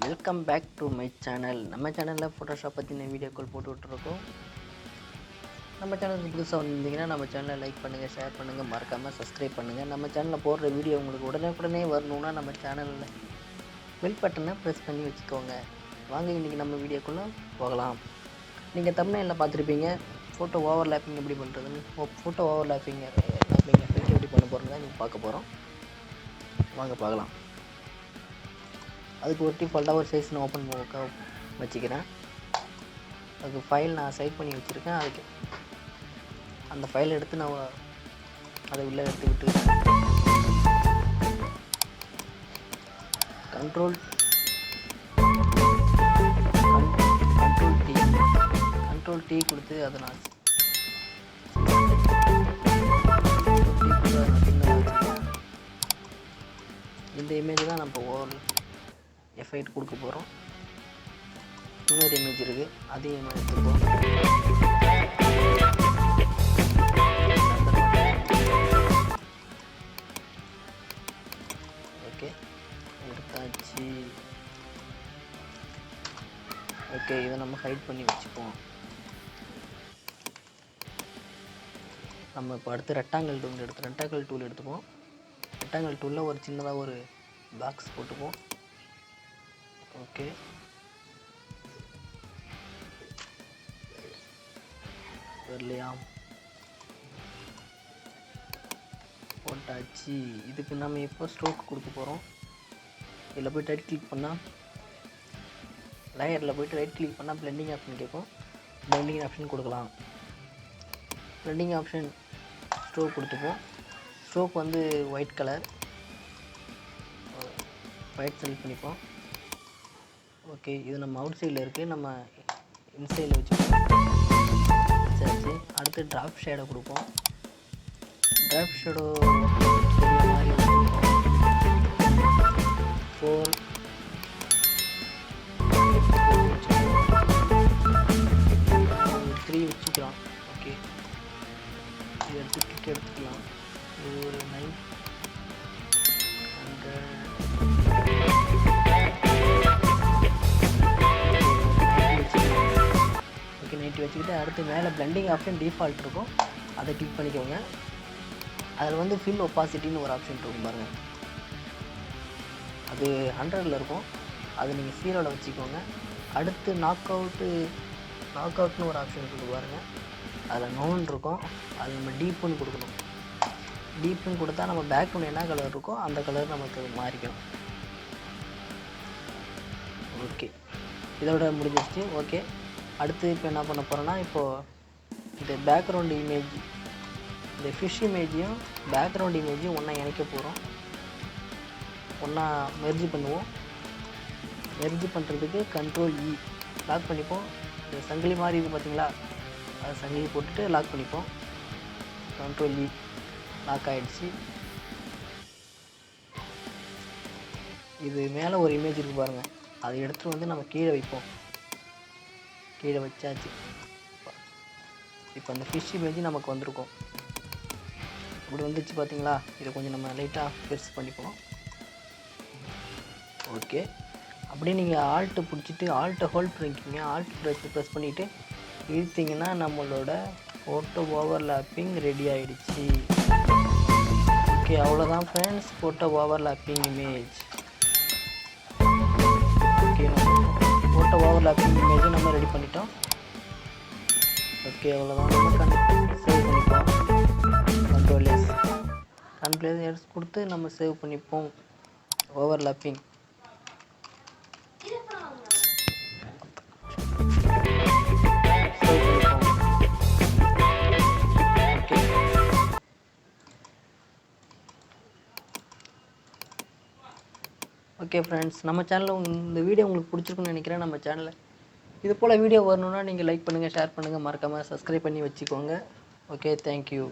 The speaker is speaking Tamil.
Welcome back to my channel. நம்ம சேனலில் ஃபோட்டோஷாப் பற்றின வீடியோக்கள் போட்டு விட்டுருக்கோம். நம்ம சேனலுக்கு புதுசாக வந்திருந்தீங்கன்னா நம்ம சேனலை லைக் பண்ணுங்கள், ஷேர் பண்ணுங்கள், மறக்காமல் சப்ஸ்கிரைப் பண்ணுங்கள். நம்ம சேனலில் போடுற வீடியோ உங்களுக்கு உடனே வரணுன்னா நம்ம சேனலில் பெல் பட்டனை ப்ரெஸ் பண்ணி வச்சுக்கோங்க. வாங்க இன்றைக்கி நம்ம வீடியோக்குள்ளே போகலாம். நீங்கள் தம்ப்நெயிலில் பார்த்துருப்பீங்க ஃபோட்டோ ஓவர்லேப்பிங் எப்படி பண்ணுறதுன்னு. ஃபோட்டோ ஓவர்லேப்பிங் எப்படி பண்ண போகிறோங்க நீங்கள் பார்க்க போகிறோம். வாங்க பார்க்கலாம். அதுக்கு ஒரு டிஃபால்ட்டாக ஒரு சைஸ் நான் ஓப்பன் வச்சுக்கிறேன். அதுக்கு ஃபைல் நான் சேவ் பண்ணி வச்சுருக்கேன். அதுக்கு அந்த ஃபைல் எடுத்து நான் அதை உள்ளே எடுத்து விட்டு கண்ட்ரோல் டி கொடுத்து அதை நான் இந்த இமேஜ் தான் நம்ம ஓவர் எஃபெக்ட் கொடுக்க போகிறோம். இன்னொரு இமேஜ் இருக்குது, அதையும் எடுத்துப்போம். ஓகே, எடுத்தாச்சு. ஓகே, இதை நம்ம ஹைட் பண்ணி வச்சுப்போம். நம்ம இப்போ அடுத்து ரெக்டாங்கிள் டூல் எடுத்துப்போம். ரெக்டாங்கிள் டூலில் ஒரு சின்னதாக ஒரு பாக்ஸ் போட்டுப்போம். ஓகே, வரலையா? போட்டாச்சு. இதுக்கு நம்ம எப்போ ஸ்ட்ரோக் கொடுக்க போகிறோம். இதில் போய்ட்டு ரைட் கிளிக் பண்ணால் லேயரில் போய்ட்டு ரைட் கிளிக் பண்ணால் பிளெண்டிங் ஆப்ஷன் கேட்கும். பிளெண்டிங் ஆப்ஷன் கொடுக்கலாம். பிளெண்டிங் ஆப்ஷன் ஸ்ட்ரோக் கொடுத்துப்போம். ஸ்ட்ரோக் வந்து ஒயிட் கலர், ஒயிட் செலக்ட் பண்ணிப்போம். ஓகே, இது நம்ம அவுட் சைடில் இருக்குது, நம்ம இன்சைடில் வச்சுப்போம். சரி, அடுத்து டிராப் ஷேடோ கொடுப்போம். டிராப் ஷேடோ மாதிரி 4 3 வச்சுக்கலாம். ஓகே, இது எடுத்துக்கலாம். இது ஒரு 9 வச்சுக்கிட்டு அடுத்து மேலே பிளெண்டிங் ஆப்ஷன் டிஃபால்ட் இருக்கும், அதை கிளிக் பண்ணிக்கோங்க. அதில் வந்து ஃபில் ஒப்பாசிட்டின்னு ஒரு ஆப்ஷன் இருக்கும் பாருங்கள். அது 100ல் இருக்கும், அது நீங்கள் 0ல் வச்சுக்கோங்க. அடுத்து நாக் அவுட்னு ஒரு ஆப்ஷன் இருக்குது பாருங்கள். அதில் நோன் இருக்கும், அது நம்ம டீப்புன்னு கொடுக்கணும். டீப்புன்னு கொடுத்தா நம்ம பேக்ரவுண்ட் என்ன கலர் இருக்கோ அந்த கலர் நமக்கு மாறிக்கணும். ஓகே, இதோட முடிஞ்சிருச்சு. ஓகே, அடுத்து இப்போ என்ன பண்ண போகிறோன்னா, இப்போது இந்த பேக்ரவுண்ட் இமேஜ், இந்த ஃபிஷ் இமேஜையும் பேக்ரவுண்ட் இமேஜையும் ஒன்றா இணைக்க போகிறோம். ஒன்றா மெர்ஜ் பண்ணுவோம். மெர்ஜ் பண்ணுறதுக்கு கண்ட்ரோல் இ லாக் பண்ணிப்போம். இந்த சங்கிலி மாதிரி இருக்குது பார்த்தீங்களா, அதை சங்கிலி போட்டுட்டு லாக் பண்ணிப்போம். கண்ட்ரோல் இ லாக் ஆகிடுச்சு. இது மேலே ஒரு இமேஜ் இருக்குது பாருங்கள், அதை எடுத்துகிட்டு வந்து நம்ம கீழே வைப்போம். கீழே வச்சாச்சு. இப்போ அந்த ஃபிஷ் இமேஜ் நமக்கு வந்திருக்கும். இப்படி வந்துச்சு பார்த்தீங்களா. இதை கொஞ்சம் நம்ம லைட்டாக பெருசு பண்ணிப்போம். ஓகே, அப்படியே நீங்கள் ஆல்ட்டு பிடிச்சிட்டு ஆல்ட்டை ஹோல்ட் பண்ணிக்கிங்க. ஆல்ட் ப்ரெஸ் பண்ணிவிட்டு இழுத்திங்கன்னா நம்மளோட ஃபோட்டோ ஓவர்லேப்பிங் ரெடி ஆகிடுச்சு. ஓகே, அவ்வளோதான் friends, photo overlapping image. Okay, photo overlapping இமேஜை நம்ம ரெடி பண்ணிட்டோம். ஓகே, அவ்வளோதான். நம்ம சேவ் பண்ணிப்போம். கண்ட்ரோல் எஸ் கொடுத்து நம்ம சேவ் பண்ணிப்போம். ஓவர்லேப்பிங் ஓகே ஃப்ரெண்ட்ஸ், நம்ம சேனலில் இந்த வீடியோ உங்களுக்கு பிடிச்சிருக்குன்னு நினைக்கிறேன். நம்ம சேனலில் இது போல் வீடியோ வரணுன்னா நீங்கள் லைக் பண்ணுங்கள், ஷேர் பண்ணுங்கள், மறக்காமல் சப்ஸ்கிரைப் பண்ணி வச்சுக்கோங்க. Okay, thank you.